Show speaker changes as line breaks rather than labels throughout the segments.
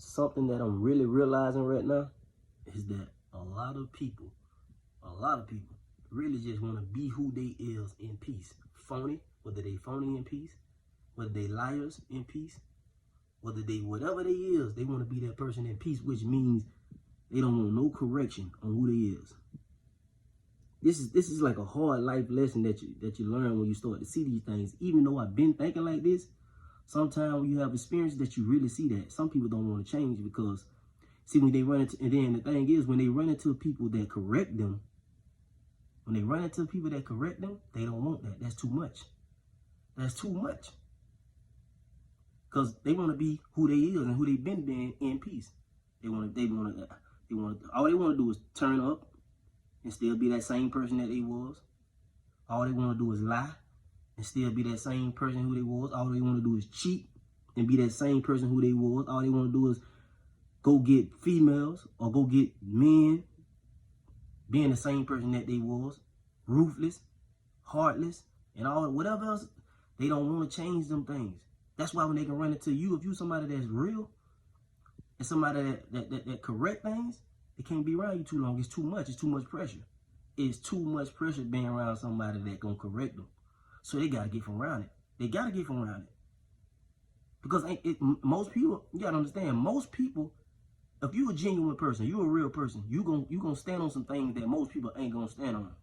something that I'm really realizing right now is that a lot of people really just want to be who they is in peace. Phony, whether they phony in peace, whether they liars in peace, whether they whatever they is, they want to be that person in peace, which means they don't want no correction on who they is. This is like a hard life lesson that you learn when you start to see these things. Even though I've been thinking like this, sometimes when you have experience that you really see that. Some people don't want to change because, see, when they run into, and then the thing is, when they run into people that correct them, they don't want that. That's too much. That's too much. Because they want to be who they is and who they've been being in peace. All they want to do is turn up and still be that same person that they was. All they want to do is lie and still be that same person who they was. All they want to do is cheat and be that same person who they was. All they want to do is go get females or go get men being the same person that they was. Ruthless, heartless, and all whatever else. They don't want to change them things. That's why when they can run into you, if you somebody that's real and somebody that correct things, they can't be around you too long. It's too much. It's too much pressure. It's too much pressure being around somebody that gonna correct them. So they gotta get from around it. Because most people, you gotta understand, most people, if you a genuine person, you a real person, you gonna stand on some things that most people ain't gonna stand on.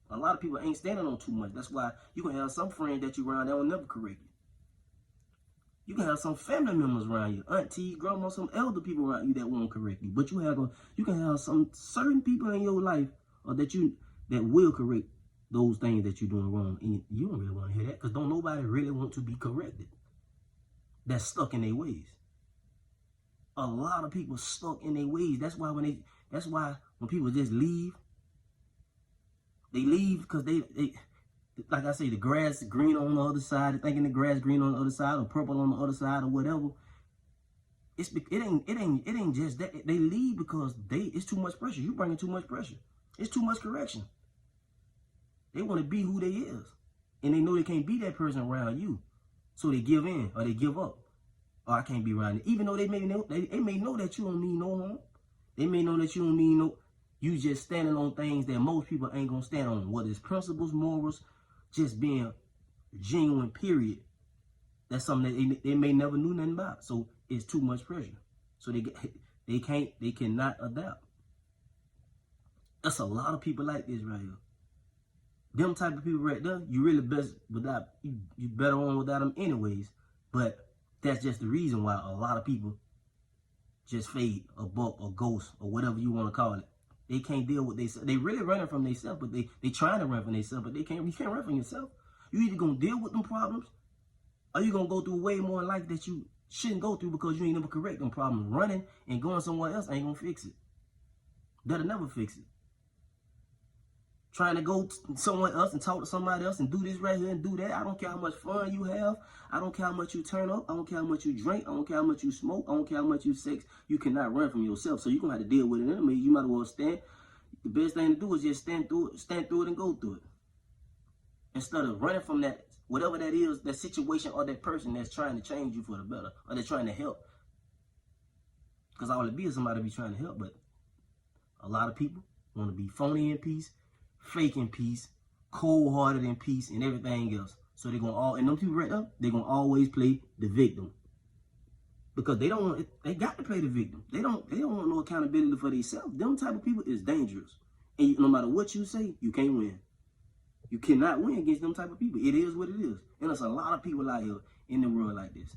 A lot of people ain't standing on too much. That's why you can have some friends that you around that will never correct you. You can have some family members around you, auntie, grandma, some elder people around you that won't correct you. But you can have some certain people in your life that will correct those things that you're doing wrong. And you don't really want to hear that because don't nobody really want to be corrected. That's stuck in their ways. A lot of people stuck in their ways. That's why when people just leave, they leave because they like I say, the grass green on the other side. They're thinking the grass green on the other side or purple on the other side or whatever. It ain't just that. They leave because it's too much pressure. You bringing too much pressure. It's too much correction. They want to be who they is, and they know they can't be that person around you, so they give in or they give up. Or I can't be around it, even though they may know that you don't mean no harm. They may know that you don't mean no. You just standing on things that most people ain't gonna stand on. Whether it's principles, morals, just being genuine, period. That's something that they may never knew nothing about. So it's too much pressure. So they cannot adapt. That's a lot of people like this right here. Them type of people right there, you really you better on without them anyways. But that's just the reason why a lot of people just fade, a buck, a ghost, or whatever you want to call it. They can't deal with themselves. They really running from themselves, but they trying to run from themselves, but you can't run from yourself. You either gonna deal with them problems, or you gonna go through way more in life that you shouldn't go through because you ain't never correct them problems. Running and going somewhere else ain't gonna fix it. That'll never fix it. Trying to go somewhere else and talk to somebody else and do this right here and do that. I don't care how much fun you have. I don't care how much you turn up. I don't care how much you drink. I don't care how much you smoke. I don't care how much you sex. You cannot run from yourself. So you're going to have to deal with it anyway. You might as well stand. The best thing to do is just stand through it and go through it. Instead of running from that, whatever that is, that situation or that person that's trying to change you for the better or they're trying to help. Because all it be is somebody be trying to help. But a lot of people want to be phony in peace, fake in peace, cold-hearted in peace, and everything else. So they're gonna and them people right there, they're gonna always play the victim. Because they got to play the victim. They don't want no accountability for themselves. Them type of people is dangerous. And no matter what you say, you can't win. You cannot win against them type of people. It is what it is. And there's a lot of people out here in the world like this.